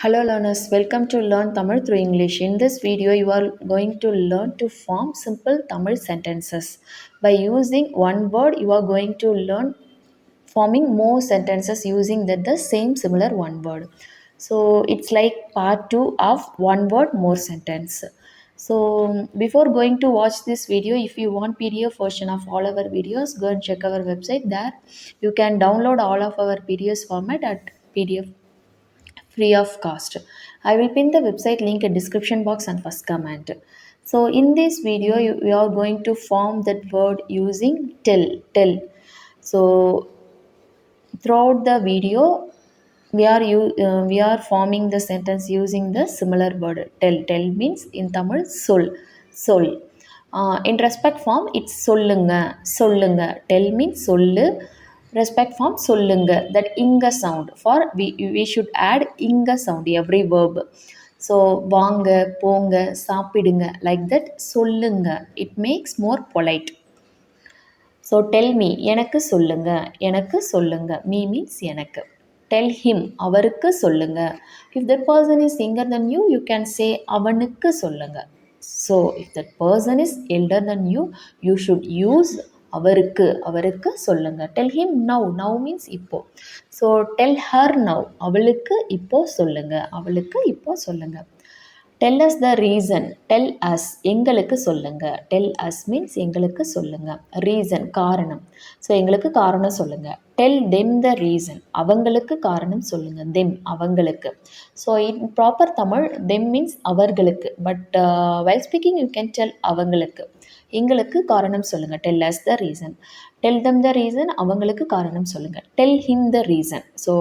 Hello learners, welcome to Learn Tamil through English. In this video, you are going to learn to form simple Tamil sentences. By using one word, you are going to learn forming more sentences using the same similar one word. So it's like part 2 of one word more sentence. So before going to watch this video, if you want PDF version of all our videos, go and check our website. There you can download all of our PDFs format at PDF free of cost. I will pin the website link in description box and first comment. So in this video, we are going to form that word using tell. So throughout the video, we are forming the sentence using the similar word tell. Tell means in Tamil sol. In respect form, it's சொல்லுங்க. Tell means சொல்லு. Respect form சொல்லுங்க. That inga sound. For we should add inga sound every verb. So வாங்க, போங்க, சாப்பிடுங்க, like that சொல்லுங்க. It makes more polite. So tell me, எனக்கு சொல்லுங்க. Me means எனக்கு. டெல் ஹிம், அவருக்கு சொல்லுங்க. If that person is younger then you, you can say அவனுக்கு சொல்லுங்க. So if that person his elder then you, you should use அவருக்கு சொல்லுங்க. Tell him now means இப்போ. ஸோ டெல் ஹர் நவ், அவளுக்கு இப்போ சொல்லுங்க. Tell us the reason. Tell us, எங்களுக்கு சொல்லுங்க. டெல் அஸ் மீன்ஸ் எங்களுக்கு சொல்லுங்க. ரீசன், காரணம். ஸோ எங்களுக்கு காரணம் சொல்லுங்க. டெல் தெம் த ரீசன், அவங்களுக்கு காரணம் சொல்லுங்க. தெம், அவங்களுக்கு. So in proper Tamil them means அவர்களுக்கு. But while speaking you can tell அவங்களுக்கு. எங்களுக்கு காரணம் சொல்லுங்க. Tell us the reason. Tell them the reason, அவங்களுக்கு காரணம் சொல்லுங்க. Tell him the reason. So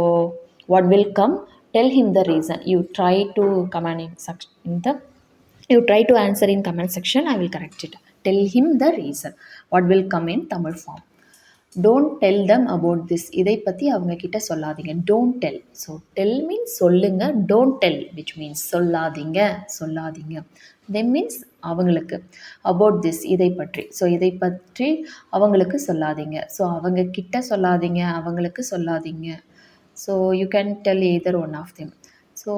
what will come? Tell him the reason. You try to answer in comment section. I will correct it. Tell him the reason. What will come in Tamil form? Don't tell them about this. இதை பற்றி அவங்க கிட்ட சொல்லாதீங்க. Don't tell. So tell means சொல்லுங்க. Don't tell which means சொல்லாதீங்க. Them means அவங்களுக்கு. About this, இதை பற்றி. ஸோ இதை பற்றி அவங்களுக்கு சொல்லாதீங்க. ஸோ அவங்க கிட்ட சொல்லாதீங்க, அவங்களுக்கு சொல்லாதீங்க. So you can tell either one of them. So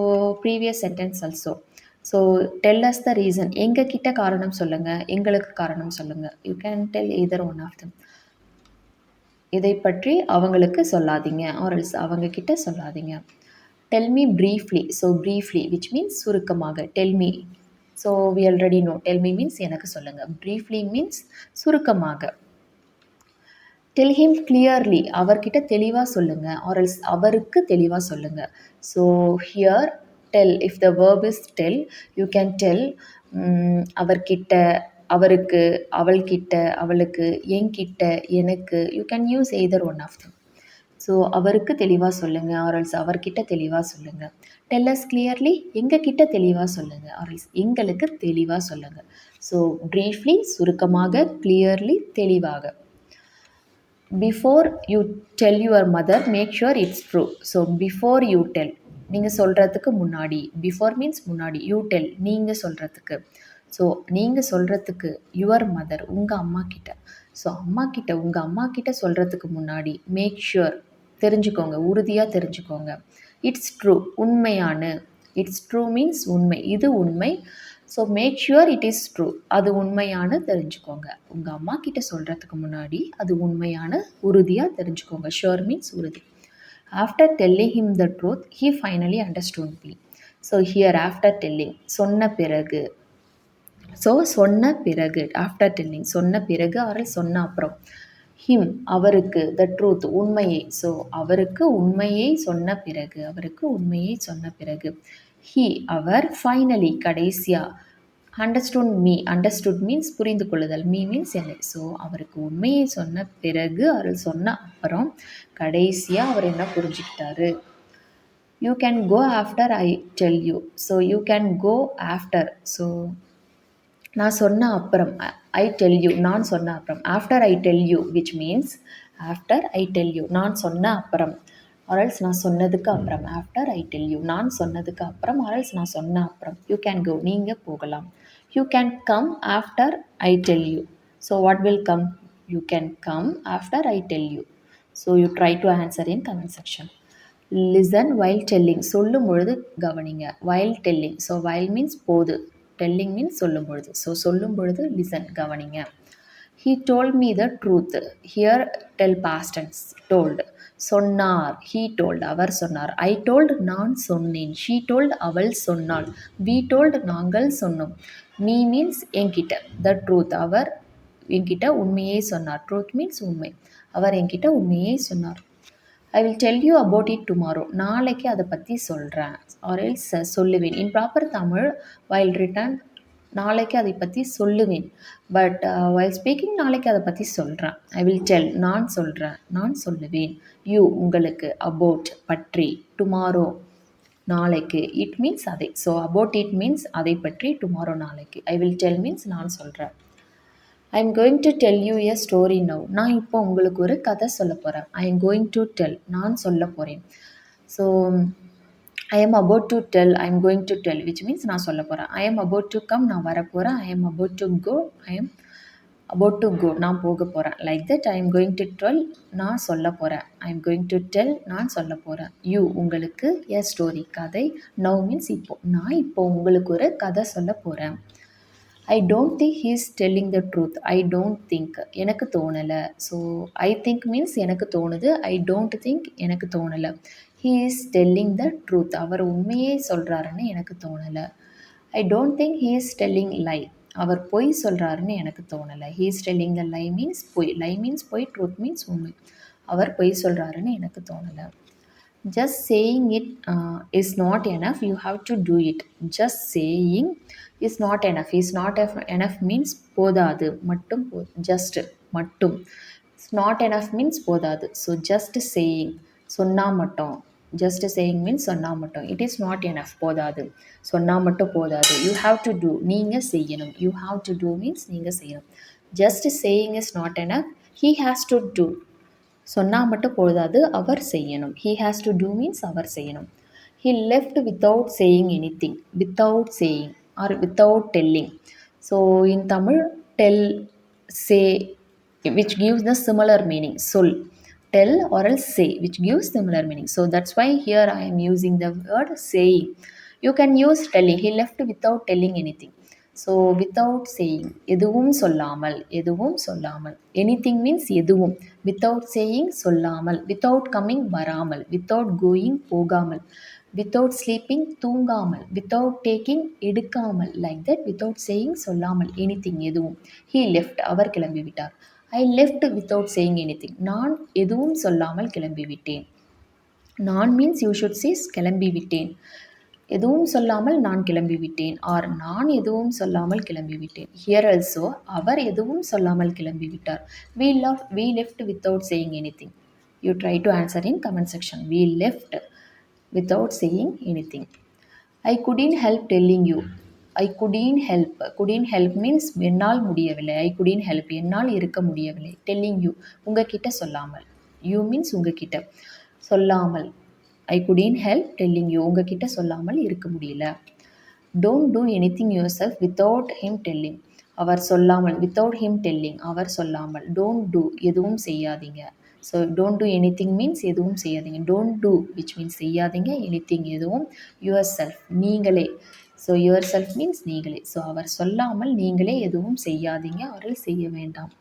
previous sentence also. So tell us the reason. எங்க கிட்ட காரணம் சொல்லுங்க, எங்களுக்கு காரணம் சொல்லுங்க. You can tell either one of them. இதை பற்றி அவங்களுக்கு சொல்லாதீங்க, or else அவங்க கிட்ட சொல்லாதீங்க. Tell me briefly. So briefly which means சுருக்கமாக. Tell me. So we already know. Tell me means எனக்கு சொல்லுங்க. Briefly means சுருக்கமாக. டெல் ஹிம் கிளியர்லி, அவர்கிட்ட தெளிவாக சொல்லுங்கள். ஆர் எல்ஸ் அவருக்கு தெளிவாக சொல்லுங்கள். So here tell, if the verb is tell, you can tell அவர்கிட்ட, அவருக்கு, அவள்கிட்ட, அவளுக்கு, என்கிட்ட, எனக்கு. You can use either one of them. So அவருக்கு தெளிவாக சொல்லுங்கள், ஆர் எல்ஸ் அவர்கிட்ட தெளிவாக சொல்லுங்கள். டெல் அஸ் கிளியர்லி, எங்ககிட்ட தெளிவாக சொல்லுங்கள், ஆர் எல்ஸ் எங்களுக்கு தெளிவாக சொல்லுங்கள். ஸோ ப்ரீஃப்லி சுருக்கமாக, கிளியர்லி தெளிவாக. Before you tell your mother make sure it's true. So before you tell, நீங்கள் சொல்கிறதுக்கு முன்னாடி. பிஃபோர் மீன்ஸ் முன்னாடி. யூ டெல், நீங்கள் சொல்கிறதுக்கு. ஸோ நீங்கள் சொல்கிறதுக்கு யுவர் மதர், உங்கள் அம்மா கிட்ட. ஸோ உங்கள் அம்மா கிட்ட சொல்கிறதுக்கு முன்னாடி மேக் ஷுர், தெரிஞ்சுக்கோங்க, உறுதியாக தெரிஞ்சுக்கோங்க. இட்ஸ் ட்ரூ, உண்மையான. இட்ஸ் ட்ரூ மீன்ஸ் உண்மை, இது உண்மை. So make sure it is true, அது உண்மையான தெரிஞ்சுக்கோங்க. உங்கள் அம்மா கிட்ட சொல்கிறதுக்கு முன்னாடி அது உண்மையான, உறுதியாக தெரிஞ்சுக்கோங்க. ஷுர் மீன்ஸ் உறுதி. After telling him the truth he finally understood me. So here after telling, சொன்ன பிறகு. ஸோ சொன்ன பிறகு, ஆஃப்டர் டெல்லிங் சொன்ன பிறகு, ஆர் சொன்ன அப்புறம். ஹிம் அவருக்கு, த ட்ரூத் உண்மையை. ஸோ அவருக்கு உண்மையை சொன்ன பிறகு. ஹி அவர், ஃபைனலி கடைசியா. அண்டர்ஸ்டுட் மீ, அண்டர்ஸ்டுட் மீன்ஸ் புரிந்து கொள்ளுதல். மீ மீன்ஸ் என்னை. ஸோ அவருக்கு உண்மையை சொன்ன பிறகு, அவர் சொன்ன அப்புறம், கடைசியாக அவர் என்ன புரிஞ்சுக்கிட்டாரு. You can go after I tell you. So you can go after. So நான் சொன்ன அப்புறம், ஐ டெல் யூ, நான் சொன்ன அப்புறம். After I tell you which means after I tell you, நான் சொன்ன அப்புறம். ஆர்எல்ஸ் நான் சொன்னதுக்கு அப்புறம். ஆஃப்டர் ஐ டெல் யூ, நான் சொன்னதுக்கு அப்புறம். ஆர்எல்ஸ் நான் சொன்ன அப்புறம். யூ கேன் கோ, நீங்கள் போகலாம். You can come after I tell you. So what will come? You can come after I tell you. So you try to answer in comment section. Listen while telling, சொல்லும் பொழுது கவனிங்க. While telling, so while means போது, telling means சொல்லும் பொழுது, so சொல்லும் பொழுது listen கவனிங்க. He told me the truth. Here tell past tense. Told. சொன்னார். He told. அவர் சொன்னார். I told. நான் சொன்னேன். She told. அவள் சொன்னாள். We told. நாங்கள் சொன்னோம். Me means என்கிட்ட. The truth. அவர் என்கிட்ட உண்மையை சொன்னார். Truth means உண்மை. அவர் என்கிட்ட உண்மையை சொன்னார். I will tell you about it tomorrow. நாளைக்கு அதை பற்றி சொல்கிறேன். Or else சொல்லுவேன். In proper Tamil, while written, நாளைக்கு அதை பற்றி சொல்லுவேன். பட் while speaking நாளைக்கு அதை பற்றி சொல்கிறேன். I will tell. நான் சொல்கிறேன். நான் சொல்லுவேன். You உங்களுக்கு. About பற்றி. Tomorrow நாளைக்கு. It means அதை. So about it means அதை பற்றி. Tomorrow நாளைக்கு. I will tell means நான் சொல்கிறேன். I am going to tell you a story now. நான் இப்போ உங்களுக்கு ஒரு கதை சொல்ல போகிறேன். I am going to tell. நான் சொல்ல போகிறேன். So I am about to tell. I am going to tell, which means நான் சொல்ல போகிறேன். I am about to come. நான் வர போகிறேன். I am about to go. I am about to go. நான் போக போகிறேன். Like that, I am going to tell. நான் சொல்ல போகிறேன். I am going to tell. நான் சொல்ல போகிறேன். You உங்களுக்கு a story. கதை. Now means இப்போ. நான் இப்போ உங்களுக்கு ஒரு கதை சொல்ல போகிறேன். I don't think he is telling the truth. I don't think. எனக்கு தோணலை. ஸோ I think means எனக்கு தோணுது. I don't think எனக்கு தோணலை. He is telling the truth. அவர் உண்மையே சொல்கிறாருன்னு எனக்கு தோணலை. I don't think he is telling lie. அவர் பொய் சொல்கிறாருன்னு எனக்கு தோணலை. He is telling the lie means பொய். Lie means பொய். Truth means உண்மை. அவர் பொய் சொல்கிறாருன்னு எனக்கு தோணலை. Just saying it is not enough. You have to do it. Just saying is not enough. Is not enough means போதாது. மட்டும் just மட்டும். It's not enough means போதாது. So just saying சொன்னா மட்டும். Just saying means சொன்னா மட்டும். It is not enough. போதாது. சொன்னா மட்டும் போதாது. You have to do. நீங்க செய்யணும். You have to do means நீங்க செய்யணும். Just saying is not enough. He has to do. சொன்னால் மட்டும் போதாது, அவர் செய்யணும். He has to do means அவர் செய்யணும். He left without saying anything. Without saying or without telling. So in Tamil, tell, say, which gives the similar meaning. சொல். Tell or else say, which gives similar meaning. So that's why here I am using the word saying. You can use telling. He left without telling anything. So without saying, எதுவும் சொல்லாமல். எதுவும் சொல்லாமல். Anything means எதுவும். Without saying சொல்லாமல். Without coming வராமல். Without going போகாமல். Without sleeping தூங்காமல். Without taking எடுக்காமல். லைக் தட், வித்தவுட் சேயிங் சொல்லாமல். எனிதிங் எதுவும். ஹீ லெஃப்ட் அவர் கிளம்பிவிட்டார். I left without saying anything நான் எதுவும் சொல்லாமல் கிளம்பிவிட்டேன். நான் மீன்ஸ் யூ ஷுட் சீஸ் கிளம்பிவிட்டேன். எதுவும் சொல்லாமல் நான் கிளம்பிவிட்டேன். ஆர் நான் எதுவும் சொல்லாமல் கிளம்பிவிட்டேன். ஹியர் ஆல்சோ அவர் எதுவும் சொல்லாமல் கிளம்பிவிட்டார். We left without saying anything. You try to answer in comment section. We left without saying anything. I couldn't help telling you. I couldn't help. Couldn't help means என்னால் முடியவில்லை. I couldn't help. என்னால் இருக்க முடியவில்லை. Telling you. உங்ககிட்ட சொல்லாமல். You means உங்ககிட்ட. சொல்லாமல். I couldn't help telling you. உங்ககிட்ட சொல்லாமல் இருக்க முடியல. Don't do anything yourself without him telling. அவர் சொல்லாமல். Without him telling. அவர் சொல்லாமல். Don't do. எதுவும் செய்யாதீங்க. So don't do anything means எதுவும் செய்யாதீங்க. Don't do which means செய்யாதீங்க. anything எதுவும். yourself நீங்களே. ஸோ yourself means நீங்களே. ஸோ அவர் சொல்லாமல் நீங்களே எதுவும் செய்யாதீங்க. அவர்கள் செய்ய வேண்டாம்.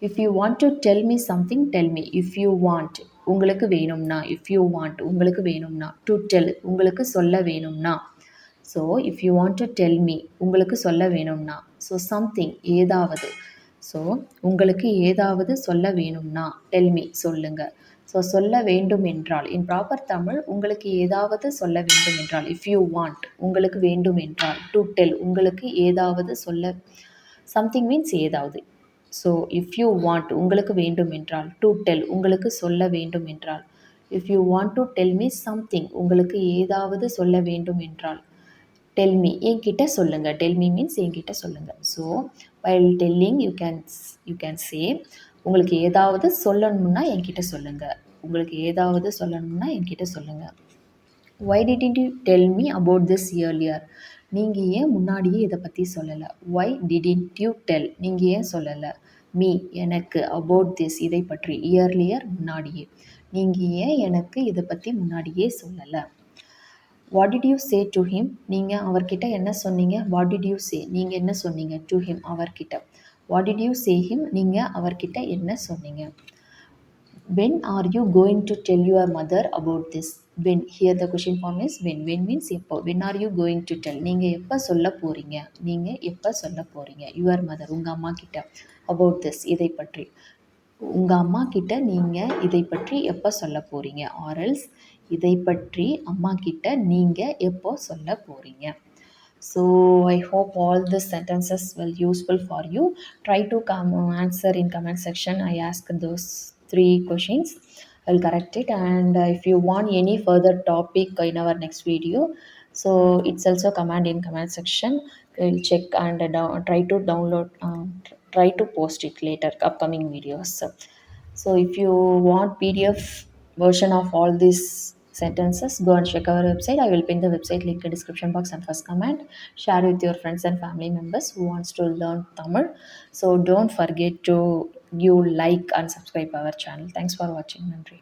If you want to tell me something, tell me. If you want, உங்களுக்கு வேணும்னா. If you want, உங்களுக்கு வேணும்னா. To tell, உங்களுக்கு சொல்ல வேணும்னா. So if you want to tell me, உங்களுக்கு சொல்ல வேணும்னா. So something, ஏதாவது. ஸோ உங்களுக்கு ஏதாவது சொல்ல வேணும்னா. Tell me, சொல்லுங்க. ஸோ சொல்ல வேண்டும் என்றால், இன் ப்ராப்பர் தமிழ், உங்களுக்கு ஏதாவது சொல்ல வேண்டும் என்றால். If you want, உங்களுக்கு வேண்டும் என்றால். To tell, உங்களுக்கு ஏதாவது சொல்ல. Something means ஏதாவது. ஸோ இஃப் யூ வாண்ட், உங்களுக்கு வேண்டும் என்றால். டு டெல், உங்களுக்கு சொல்ல வேண்டும் என்றால். If you want to tell me something, உங்களுக்கு ஏதாவது சொல்ல வேண்டும் என்றால். டெல் மீ, என்கிட்ட சொல்லுங்கள். டெல் மீ மீன்ஸ் என்கிட்ட சொல்லுங்கள். So while telling you can say, உங்களுக்கு ஏதாவது சொல்லணும்னா என்கிட்ட சொல்லுங்கள். உங்களுக்கு ஏதாவது சொல்லணும்னா என்கிட்ட சொல்லுங்கள். Why didn't you tell me about this earlier? நீங்கள் ஏன் முன்னாடியே இதை பற்றி சொல்லலை? Why didn't you tell? நீங்கள் ஏன் சொல்லலை? Me, எனக்கு. About this, இதை பற்றி. Earlier, முன்னாடியே. நீங்கள் ஏன் எனக்கு இதை பற்றி முன்னாடியே சொல்லலை. What did you say to him, நீங்கள் அவர்கிட்ட என்ன சொன்னீங்க. வாட் டிட் யூ சே, நீங்கள் என்ன சொன்னீங்க. டு ஹிம், அவர்கிட்ட. What did you say him, நீங்கள் அவர்கிட்ட என்ன சொன்னீங்க. when are you going to tell your mother about this. when, here the question form is when means எப்போ. when are you going to tell, நீங்கள் எப்போ சொல்ல போகிறீங்க. நீங்கள் எப்போ சொல்ல போகிறீங்க your mother, உங்கள் அம்மா கிட்ட. about this, இதை பற்றி. உங்கள் அம்மா கிட்ட நீங்கள் இதை பற்றி எப்போ சொல்ல போகிறீங்க. or else இதை பற்றி அம்மா கிட்ட நீங்கள் எப்போ சொல்ல போகிறீங்க. So I hope all the sentences will useful for you. Try to answer in comment section. I ask those 3 questions. I'll correct it, and if you want any further topic in our next video, so it's also comment in comment section. We'll check and try to download, try to post it later upcoming videos. So if you want PDF version of all these sentences, go and check our website. I will pin the website link in description box and first comment. Share with your friends and family members who wants to learn Tamil. So don't forget to give like and subscribe our channel. Thanks for watching. Nandri.